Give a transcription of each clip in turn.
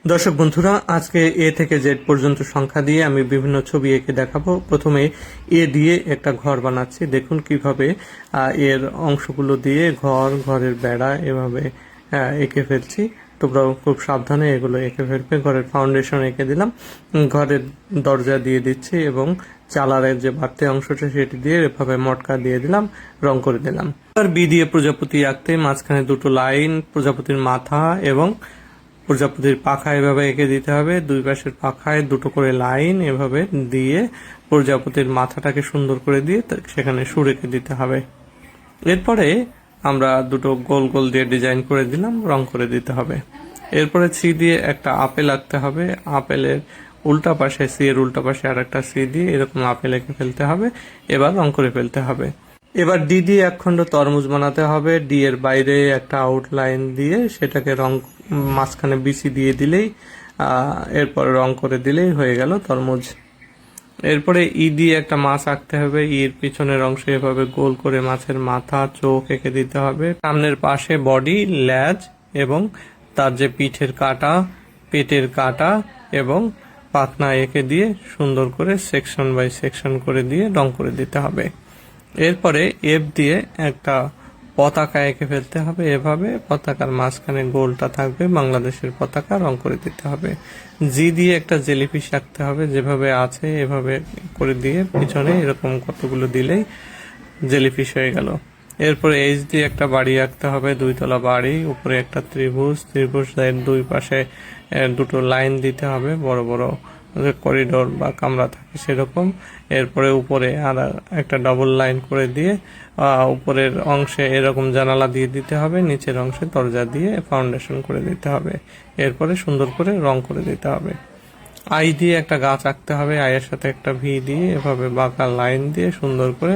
দর্শক বন্ধুরা, আজকে এ থেকে জেড পর্যন্ত সংখ্যা দিয়ে আমি বিভিন্ন ছবি এঁকে দেখাবো। প্রথমে এ দিয়ে একটা ঘর বানাচ্ছি। দেখুন কিভাবে এর অংশগুলো দিয়ে ঘরের বেড়া এভাবে এঁকে ফেলছি। তোমরাও খুব সাবধানে এগুলো এঁকে ফেলবে। ঘরের ফাউন্ডেশন এঁকে দিলাম, ঘরের দরজা দিয়ে দিচ্ছি এবং চালারের যে বাড়তি অংশটা সেটি দিয়ে এভাবে মটকা দিয়ে দিলাম, রং করে দিলাম। আর বি দিয়ে প্রজাপতি আঁকতে মাঝখানে দুটো লাইন, প্রজাপতির মাথা এবং প্রজাপতির পাখা এভাবে এঁকে দিতে হবে। দুই পাশের পাখায় দুটো করে লাইন এভাবে দিয়ে প্রজাপতির মাথাটাকে সুন্দর করে দিয়ে সেখানে সুর এঁকে দিতে হবে। এরপরে আমরা দুটো গোল গোল দিয়ে ডিজাইন করে দিলাম, রং করে দিতে হবে। এরপরে সি দিয়ে একটা আপেল আঁকতে হবে। আপেলের উল্টা পাশে, সি এর উল্টা পাশে আর একটা সি দিয়ে এরকম আপেল এঁকে ফেলতে হবে। এবার রং করে ফেলতে হবে। এবার ডি দিয়ে একখণ্ড তরমুজ বানাতে হবে। ডি এর বাইরে একটা আউটলাইন দিয়ে সেটাকে রং মাঝখানে বিসি দিয়ে দিলেই এরপর রং করে দিলেই হয়ে গেল তরমুজ। এরপরে ই দিয়ে একটা মাছ আঁকতে হবে। ইর পিছনের অংশে এভাবে গোল করে মাছের মাথা, চোখ এঁকে দিতে হবে। সামনের পাশে বডি, ল্যাজ এবং তার যে পিঠের কাটা, পেটের কাটা এবং পাখনা এঁকে দিয়ে সুন্দর করে সেকশন বাই সেকশন করে দিয়ে রং করে দিতে হবে। এরপরে এফ দিয়ে একটা পতাকা এঁকে ফেলতে হবে। এভাবে পতাকার মাঝখানে গোলটা থাকবে, বাংলাদেশের পতাকা, রং করে দিতে হবে। জি দিয়ে একটা জেলিফিশ আঁকতে হবে, যেভাবে আছে এভাবে করে দিয়ে পিছনে এরকম কতগুলো দিলেই জেলিফিশ হয়ে গেল। এরপরে এইচ দিয়ে একটা বাড়ি আঁকতে হবে, 2 তলা বাড়ি, উপরে একটা ত্রিভুজ, ত্রিভুজের দুই পাশে দুটো লাইন দিতে হবে, বড় বড় করিডোর বা কামরা থাকে সেরকম। এরপরে উপরে আর একটা ডবল লাইন করে দিয়ে উপরের অংশে এরকম জানালা দিয়ে দিতে হবে, নিচের অংশে দরজা দিয়ে ফাউন্ডেশন করে দিতে হবে। এরপরে সুন্দর করে রং করে দিতে হবে। আই দিয়ে একটা গাছ আঁকতে হবে, আয়ের সাথে একটা ভি দিয়ে এভাবে বাঁকা লাইন দিয়ে সুন্দর করে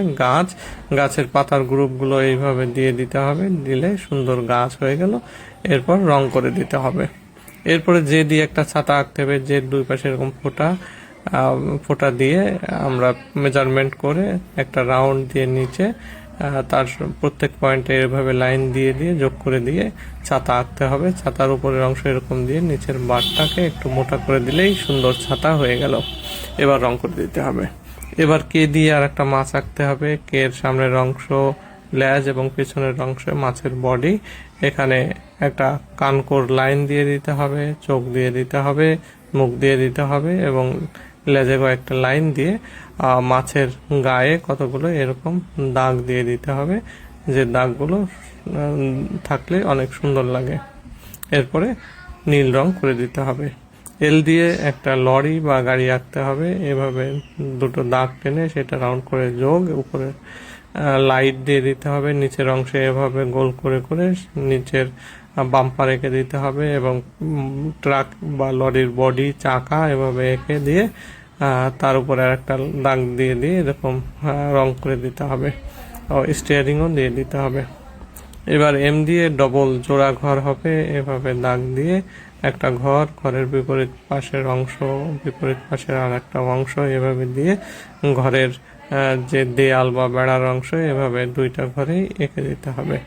গাছের পাতার গ্রুপগুলো এইভাবে দিয়ে দিতে হবে, দিলে সুন্দর গাছ হয়ে গেল। এরপর রং করে দিতে হবে। এরপরে জে দিয়ে একটা ছাতা আঁকতে হবে, যে দুই পাশে এরকম ফোঁটা দিয়ে আমরা মেজারমেন্ট করে একটা রাউন্ড দিয়ে নিচে তার প্রত্যেক পয়েন্টে এভাবে লাইন দিয়ে দিয়ে যোগ করে দিয়ে ছাতা আঁকতে হবে। ছাতার উপরের অংশ এরকম দিয়ে নিচের বারটাকে একটু মোটা করে দিলেই সুন্দর ছাতা হয়ে গেল। এবার রং করে দিতে হবে। এবার কে দিয়ে আর একটা মাছ আঁকতে হবে। কে এর সামনের অংশ, ল্যাজ এবং পেছনের অংশ মাছের বডি, এখানে একটা কানকোর লাইন দিয়ে দিতে হবে, চোখ দিয়ে দিতে হবে, মুখ দিয়ে দিতে হবে এবং লেজে কয়েকটা লাইন দিয়ে মাছের গায়ে কতগুলো এরকম দাগ দিয়ে দিতে হবে, যে দাগগুলো থাকলে অনেক সুন্দর লাগে। এরপরে নীল রং করে দিতে হবে। এল দিয়ে একটা লরি বা গাড়ি আঁকতে হবে, এভাবে দুটো দাগ টেনে সেটা রাউন্ড করে যোগ, উপরে লাইট দিয়ে দিতে হবে, নিচের অংশে এভাবে গোল করে করে নিচের বাম্পার এঁকে দিতে হবে এবং ট্রাক বা লরির বডি, চাকা এভাবে এঁকে দিয়ে তার উপরে একটা দাগ দিয়ে দিয়ে এরকম রং করে দিতে হবে। স্টিয়ারিংও দিয়ে দিতে হবে। এবার এম দিয়ে ডবল জোড়া ঘর হবে, এভাবে দাগ দিয়ে একটা ঘরের বিপরীত পাশের অংশ, বিপরীত পাশের আর একটা অংশ এভাবে দিয়ে ঘরের যে দেয়াল বা বেড়ার অংশ এভাবে দুইটা ঘরেই এঁকে দিতে হবে।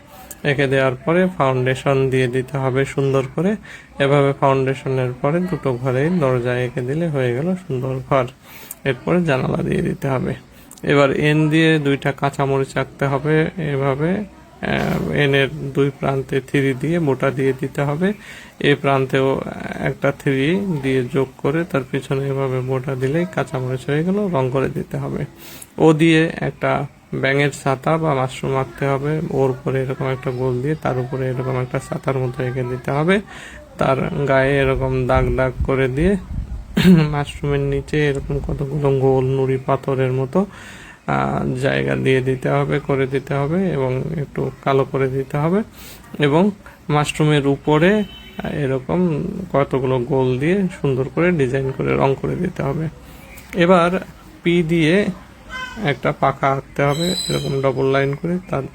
এঁকে দেওয়ার পরে ফাউন্ডেশন দিয়ে দিতে হবে সুন্দর করে। এভাবে ফাউন্ডেশনের পরে দুটো ঘরেই দরজা এঁকে দিলে হয়ে গেল সুন্দর ঘর। এরপরে জানালা দিয়ে দিতে হবে। এবার এন দিয়ে দুইটা কাঁচামরিচ আঁকতে হবে, এভাবে এনের দুই প্রান্তে 3 দিয়ে মোটা দিয়ে দিতে হবে। এই প্রান্তেও একটা 3 দিয়ে যোগ করে তার পিছনে এভাবে মোটা দিলেই কাঁচামরিচ হয়ে গেল, রং করে দিতে হবে। ও দিয়ে একটা ব্যাঙের ছাতা বা মাশরুম আঁকতে হবে, ওর উপরে এরকম একটা গোল দিয়ে তার উপরে এরকম একটা ছাতার মতো এঁকে দিতে হবে। তার গায়ে এরকম দাগ দাগ করে দিয়ে মাশরুমের নিচে এরকম কতগুলো গোল নুড়ি পাথরের মতো জায়গা দিয়ে দিতে হবে, করে দিতে হবে এবং একটু কালো করে দিতে হবে এবং মাশরুমের উপরে এরকম কতগুলো গোল দিয়ে সুন্দর করে ডিজাইন করে রং করে দিতে হবে। এবার পি দিয়ে একটা পাখা আঁকতে হবে, এরকম ডবল লাইন করে তার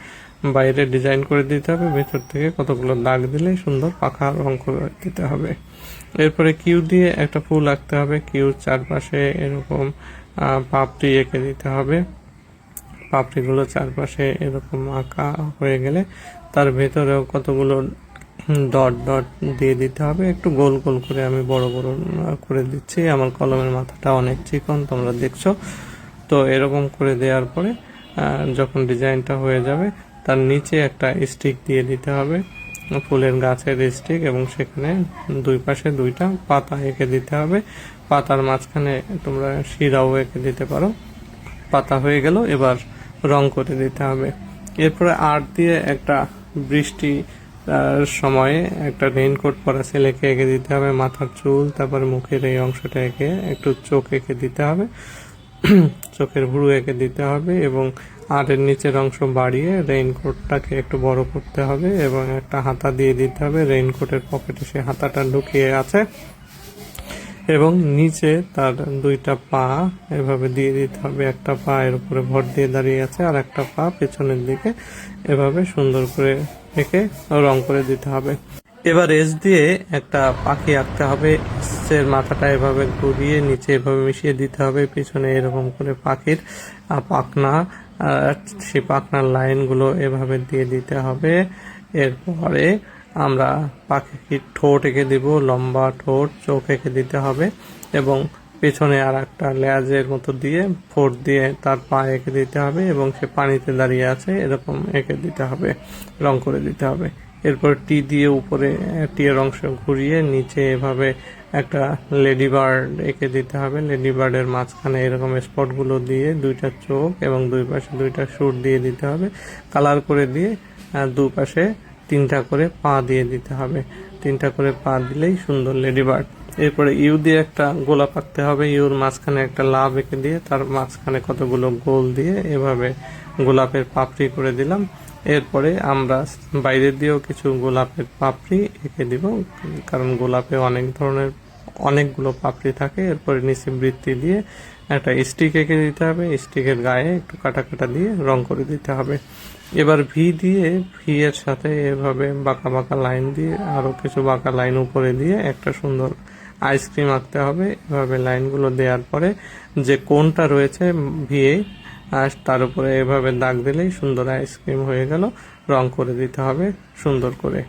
বাইরে ডিজাইন করে দিতে হবে, ভেতর থেকে কতগুলো দাগ দিলে সুন্দর পাখা রং করে দিতে হবে। এরপরে কিউ দিয়ে একটা ফুল আঁকতে হবে, কিউর চারপাশে এরকম পাপড়ি এঁকে দিতে হবে। পাপড়িগুলো চারপাশে এরকম আঁকা হয়ে গেলে তার ভেতরেও কতগুলো ডট ডট দিয়ে দিতে হবে, একটু গোল গোল করে আমি বড় বড় করে দিচ্ছি। আমার কলমের মাথাটা অনেক চিকন, তোমরা দেখছো। তো এরকম করে দেওয়ার পরে যখন ডিজাইনটা হয়ে যাবে, তার নিচে একটা স্টিক দিয়ে দিতে হবে, ফুলের গাছের স্টিক, এবং সেখানে দুই পাশে দুইটা পাতা এঁকে দিতে হবে। পাতার মাঝখানে তোমরা শিরাও এঁকে দিতে পারো। পাতা হয়ে গেল, এবার রং করে দিতে হবে। এরপরে আর্ট দিয়ে একটা বৃষ্টি সময়ে একটা রেইনকোট পরা ছেলেকে এঁকে দিতে হবে, মাথার চুল, তারপরে মুখের এই অংশটা এঁকে একটু চোখ এঁকে দিতে হবে, চোখের ভুরু এঁকে দিতে হবে, এবং আর্টের নিচের অংশ বাড়িয়ে রেইনকোটটাকে একটু বড় করতে হবে, এবং একটা হাতা দিয়ে দিতে হবে। রেইনকোটের পকেটে সে হাতাটা লুকিয়ে আছে, এবং নিচে তার দুইটা পা এভাবে দিয়ে দিতে হবে। একটা পা এর উপরে ভর দিয়ে দাঁড়িয়ে আছে, আর একটা পা পেছনের দিকে এভাবে সুন্দর করে এঁকে রং করে দিতে হবে। এবার এস দিয়ে একটা পাখি আঁকতে হবে। এর মাথাটা এভাবে ঘুরিয়ে নিচে এভাবে মিশিয়ে দিতে হবে, পিছনে এরকম করে পাখির পাখনা, সেই পাখনার লাইনগুলো এভাবে দিয়ে দিতে হবে। এরপরে আমরা পাখির ঠোঁট এঁকে দিব, লম্বা ঠোঁট, চোখ এঁকে দিতে হবে, এবং পেছনে আর একটা লেজের মতো দিয়ে ফোঁট দিয়ে তার পা এঁকে দিতে হবে, এবং সে পানিতে দাঁড়িয়ে আছে এরকম এঁকে দিতে হবে, রং করে দিতে হবে। এরপর টি দিয়ে উপরে টি এর অংশ ঘুরিয়ে নিচে এভাবে একটা লেডি বার্ড এঁকে দিতে হবে। লেডি বার্ডের মাঝখানে এরকম স্পটগুলো দিয়ে দুইটা চোখ এবং দুই পাশে দুইটা সুর দিয়ে দিতে হবে, কালার করে দিয়ে দুপাশে তিনটা করে পা দিয়ে দিতে হবে। তিনটা করে পা দিলেই সুন্দর লেডি বার্ড। এরপরে ইউ দিয়ে একটা গোলাপ আঁকতে হবে, ইউর মাঝখানে একটা লাভ এঁকে দিয়ে তার মাঝখানে কতগুলো গোল দিয়ে এভাবে গোলাপের পাপড়ি করে দিলাম। এরপরে আমরা বাইরে দিয়েও কিছু গোলাপের পাপড়ি এঁকে দিব, কারণ গোলাপে অনেকগুলো পাপড়ি থাকে। এরপরে নিচে বৃত্তি দিয়ে একটা স্টিক এঁকে দিতে হবে, স্টিকের গায়ে একটু কাটা কাটা দিয়ে রং করে দিতে হবে। এবার ভি দিয়ে, ভি এর সাথে এভাবে বাঁকা বাঁকা লাইন দিয়ে আরো কিছু বাঁকা লাইন উপরে দিয়ে একটা সুন্দর আইসক্রিম আঁকতে হবে। এভাবে লাইনগুলো দেওয়ার পরে যে কোণটা রয়েছে ভিএ, আর তার উপরে এভাবে দাগ দিলেই সুন্দর আইসক্রিম হয়ে গেল। রং করে দিতে হবে সুন্দর করে।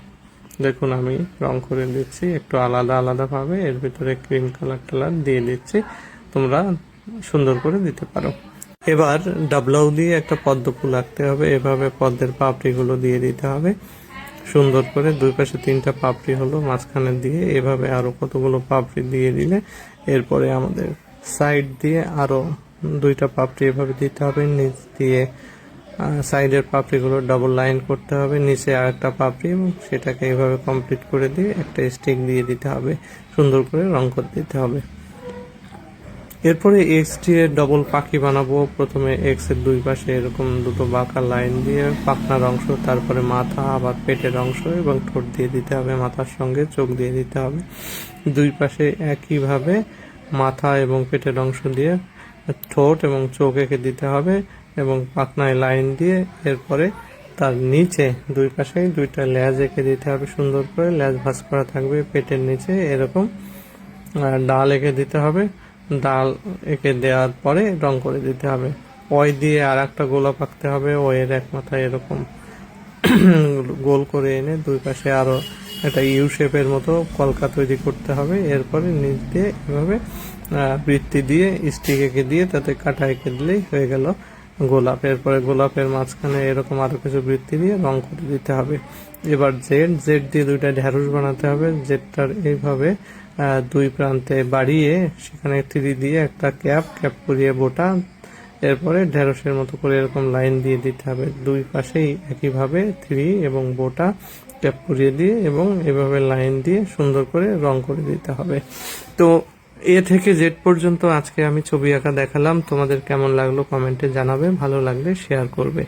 দেখুন আমি রং করে দিচ্ছি একটু আলাদা আলাদা ভাবে, এর ভিতরে ক্রিম কালার টালার দিয়ে দিচ্ছি, তোমরা সুন্দর করে দিতে পারো। এবার ডাবলাউ দিয়ে একটা পদ্ম ফুল আঁকতে হবে, এভাবে পদ্মের পাপড়িগুলো দিয়ে দিতে হবে সুন্দর করে। দুই পাশে তিনটা পাপড়ি হলো, মাঝখানে দিয়ে এভাবে আরো কতগুলো পাপড়ি দিয়ে দিলে এরপরে আমাদের সাইড দিয়ে আরো দুইটা পাপড়ি এভাবে দিতে হবে। নিচ দিয়ে সাইডের পাপড়িগুলো ডাবল লাইন করতে হবে, নিচে আর একটা পাপড়ি, এবং সেটাকে এভাবে কমপ্লিট করে দিয়ে একটা স্টিক দিয়ে দিতে হবে, সুন্দর করে রং করে দিতে হবে। এরপরে এক্স দিয়ে ডবল পাখি বানাবো। প্রথমে এক্স এর দুই পাশে এরকম দুটো বাঁকা লাইন দিয়ে পাখনার অংশ, তারপরে মাথা, আবার পেটের অংশ এবং ঠোঁট দিয়ে দিতে হবে, মাথার সঙ্গে চোখ দিয়ে দিতে হবে। দুই পাশে একইভাবে মাথা এবং পেটের অংশ দিয়ে ঠোঁট এবং চোখ এঁকে দিতে হবে, এবং পাখনায় লাইন দিয়ে এরপরে তার নিচে দুই পাশে দুইটা লেজ এঁকে দিতে হবে সুন্দর করে, লেজ ভাঁজ করা থাকবে। পেটের নিচে এরকম ডাল এঁকে দিতে হবে, ডাল এঁকে দেওয়ার পরে রং করে দিতে হবে। ওই দিয়ে আর একটা গোলাপ আঁকতে হবে, ওয়ের এক মাথায় এরকম গোল করে এনে দুই পাশে আরো একটা ইউ শেপের মতো কলকা তৈরি করতে হবে। এরপরে নিচ দিয়ে এভাবে বৃত্তি দিয়ে স্টিক এঁকে দিয়ে তাতে কাটা এঁকে দিলেই হয়ে গেল গোলাপ। এরপরে গোলাপের মাঝখানে এরকম আরো কিছু বৃত্তি দিয়ে রং করে দিতে হবে। এবার জেড দিয়ে দুইটা ঢেঁড়স বানাতে হবে। জেডটার এইভাবে দুই প্রান্তে বাড়িয়ে সেখানে 3 দিয়ে একটা ক্যাপ করিয়ে বোটা, এরপরে ঢেঁড়সের মতো করে এরকম লাইন দিয়ে দিতে হবে। দুই পাশেই একইভাবে 3 এবং বোটা ক্যাপ করিয়ে দিয়ে এবং এভাবে লাইন দিয়ে সুন্দর করে রং করে দিতে হবে। তো এ থেকে জেড পর্যন্ত আজকে আমি ছবি আঁকা দেখালাম। তোমাদের কেমন লাগলো কমেন্টে জানাবে, ভালো লাগলে শেয়ার করবে।